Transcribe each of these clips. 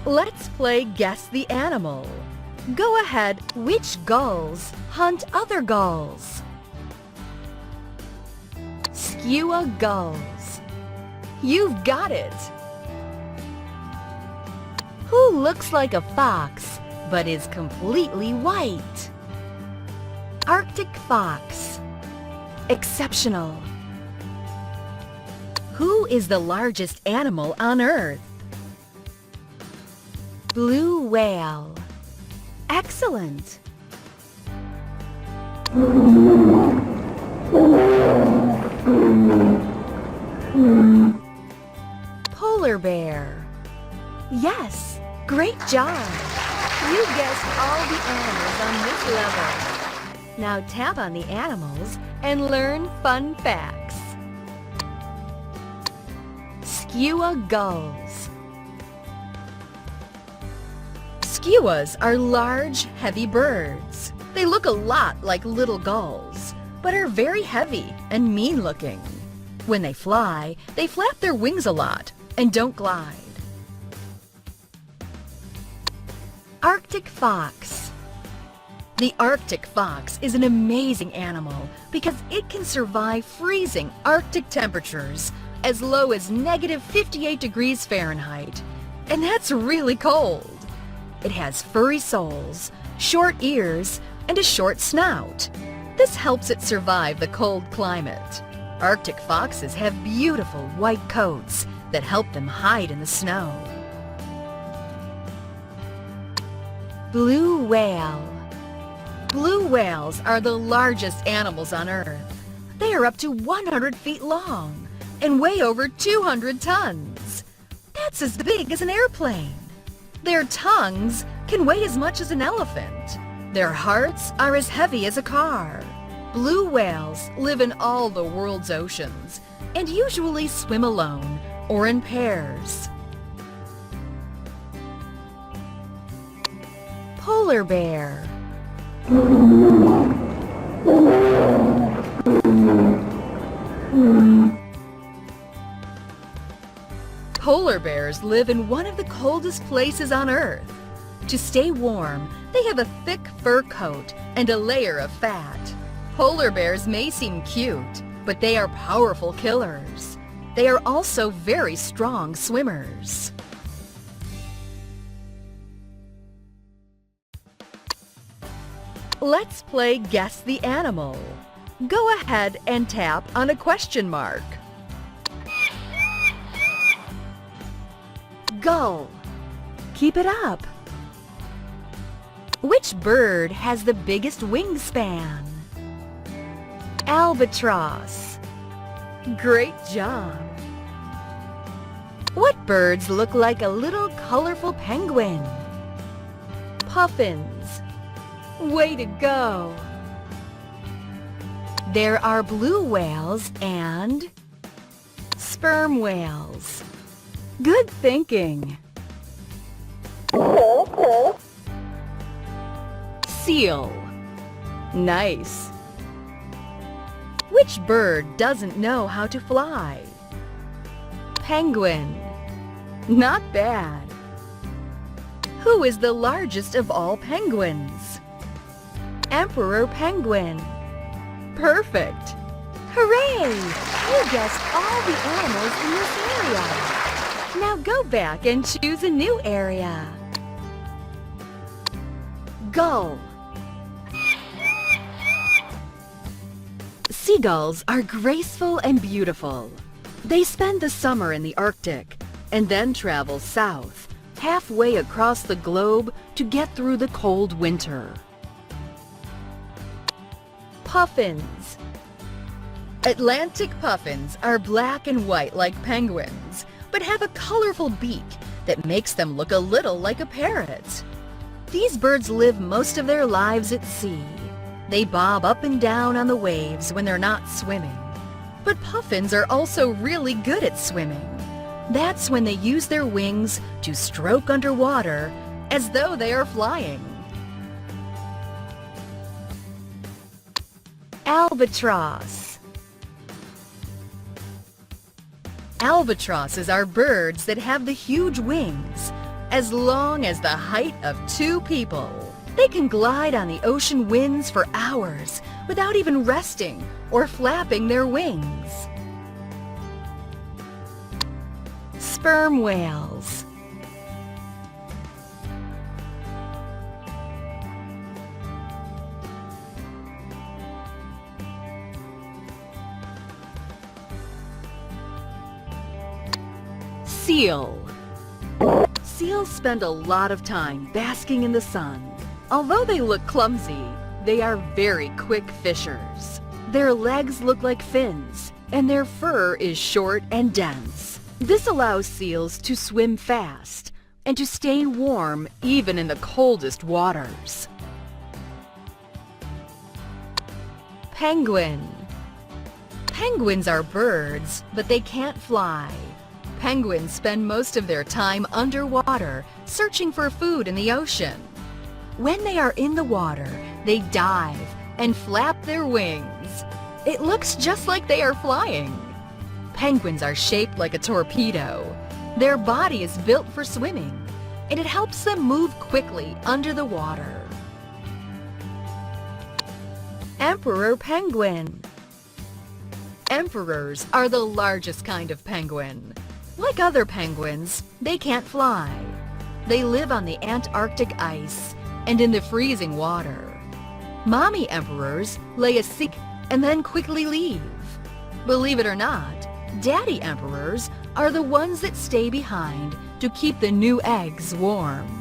Let's play Guess the Animal. Go ahead, which gulls hunt other gulls? Skua gulls. You've got it! Who looks like a fox but is completely white? Arctic fox. Exceptional. Who is the largest animal on Earth? Blue whale. Excellent. Polar bear. Yes, great job. You guessed all the animals on this level. Now tap on the animals and learn fun facts. Skua gulls. Skuas are large, heavy birds. They look a lot like little gulls, but are very heavy and mean-looking. When they fly, they flap their wings a lot and don't glide. Arctic fox. The Arctic fox is an amazing animal because it can survive freezing Arctic temperatures as low as -58 degrees Fahrenheit, and that's really cold. It has furry soles, short ears, and a short snout. This helps it survive the cold climate. Arctic foxes have beautiful white coats that help them hide in the snow. Blue whale. Blue whales are the largest animals on Earth. They are up to 100 feet long and weigh over 200 tons. That's as big as an airplane. Their tongues can weigh as much as an elephant. Their hearts are as heavy as a car. Blue whales live in all the world's oceans and usually swim alone or in pairs. Polar bear. Polar bears live in one of the coldest places on Earth. To stay warm, they have a thick fur coat and a layer of fat. Polar bears may seem cute, but they are powerful killers. They are also very strong swimmers. Let's play Guess the Animal. Go ahead and tap on a question mark. Gull. Keep it up. Which bird has the biggest wingspan? Albatross. Great job. What birds look like a little colorful penguin? Puffins. Way to go. There are blue whales and sperm whales. Good thinking. Seal. Nice. Which bird doesn't know how to fly? Penguin. Not bad. Who is the largest of all penguins? Emperor penguin. Perfect. Hooray! You guessed all the animals in this area. Now go back and choose a new area. Gull. Seagulls are graceful and beautiful. They spend the summer in the Arctic and then travel south, halfway across the globe to get through the cold winter. Puffins. Atlantic puffins are black and white like penguins, but have a colorful beak that makes them look a little like a parrot. These birds live most of their lives at sea. They bob up and down on the waves when they're not swimming. But puffins are also really good at swimming. That's when they use their wings to stroke underwater as though they are flying. Albatross. Albatrosses are birds that have the huge wings. as long as the height of 2 people. They can glide on the ocean winds for hours without even resting or flapping their wings. Sperm whales. Seal. Seals spend a lot of time basking in the sun. Although they look clumsy, they are very quick fishers. Their legs look like fins, and their fur is short and dense. This allows seals to swim fast and to stay warm even in the coldest waters. Penguin. Penguins are birds, but they can't fly. Penguins spend most of their time underwater, searching for food in the ocean. When they are in the water, they dive and flap their wings. It looks just like they are flying. Penguins are shaped like a torpedo. Their body is built for swimming, and it helps them move quickly under the water. Emperor penguin. Emperors are the largest kind of penguin. Like other penguins, they can't fly. They live on the Antarctic ice and in the freezing water. Mommy emperors lay a egg and then quickly leave. Believe it or not, daddy emperors are the ones that stay behind to keep the new eggs warm.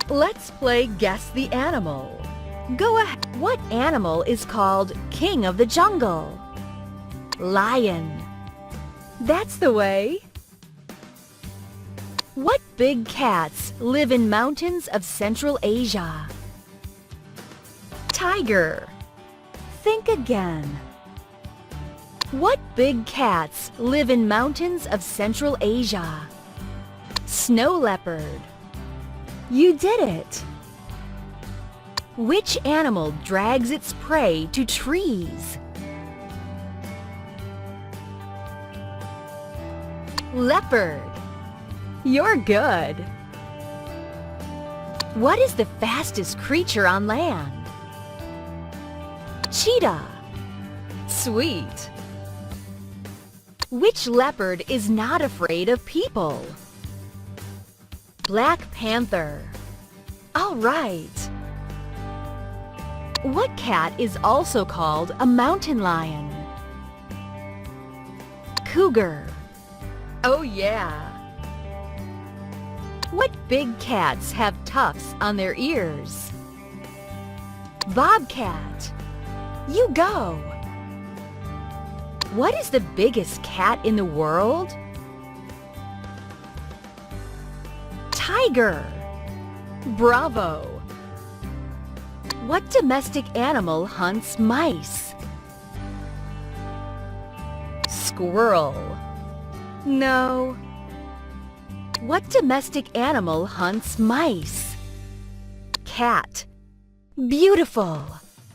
Let's play Guess the Animal. Go ahead. What animal is called King of the Jungle? Lion. That's the way. What big cats live in mountains of Central Asia? Tiger. Think again. What big cats live in mountains of Central Asia? Snow leopard. You did it! Which animal drags its prey to trees? Leopard. You're good. What is the fastest creature on land? Cheetah. Sweet. Which leopard is not afraid of people? Black Panther. All right. What cat is also called a mountain lion? Cougar. Oh yeah. What big cats have tufts on their ears? Bobcat. You go. What is the biggest cat in the world? Tiger. Bravo. What domestic animal hunts mice? Squirrel. No. What domestic animal hunts mice? Cat. Beautiful.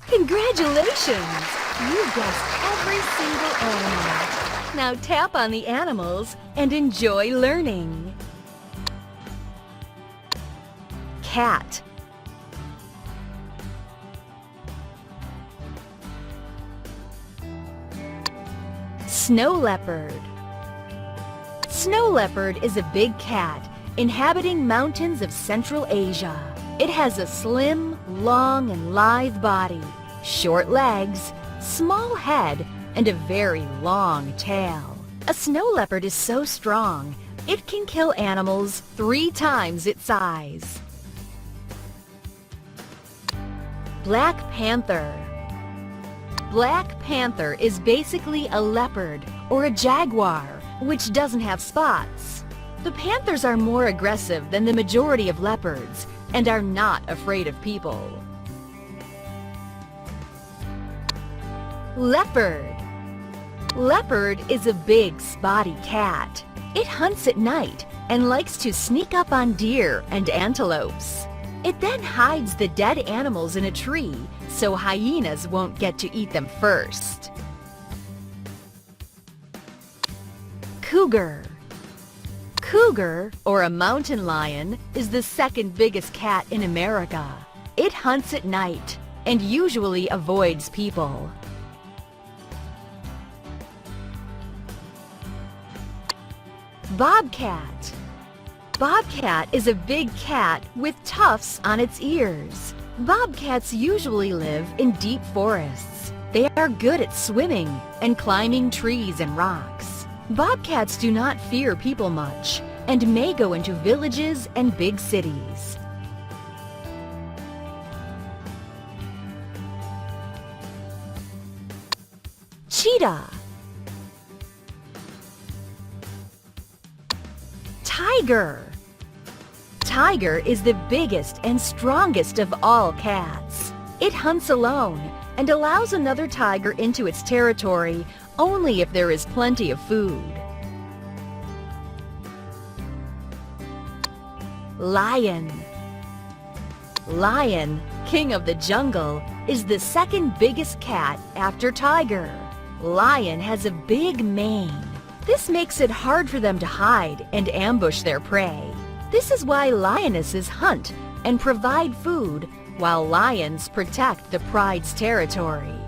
Congratulations! You guessed every single animal. Now tap on the animals and enjoy learning. Cat. Snow leopard. Snow leopard is a big cat inhabiting mountains of Central Asia. It has a slim, long, and lithe body, short legs, small head, and a very long tail. A snow leopard is so strong, it can kill animals 3 times its size. Black Panther. Black Panther is basically a leopard or a jaguar, which doesn't have spots. The panthers are more aggressive than the majority of leopards and are not afraid of people. Leopard. Leopard is a big, spotty cat. It hunts at night and likes to sneak up on deer and antelopes. It then hides the dead animals in a tree so hyenas won't get to eat them first. Cougar. Cougar, or a mountain lion, is the second biggest cat in America. It hunts at night and usually avoids people. Bobcat. Bobcat is a big cat with tufts on its ears. Bobcats usually live in deep forests. They are good at swimming and climbing trees and rocks. Bobcats do not fear people much and may go into villages and big cities. Cheetah. Tiger. Tiger is the biggest and strongest of all cats. It hunts alone and allows another tiger into its territory only if there is plenty of food. Lion. Lion, king of the jungle, is the second biggest cat after tiger. Lion has a big mane. This makes it hard for them to hide and ambush their prey. This is why lionesses hunt and provide food while lions protect the pride's territory.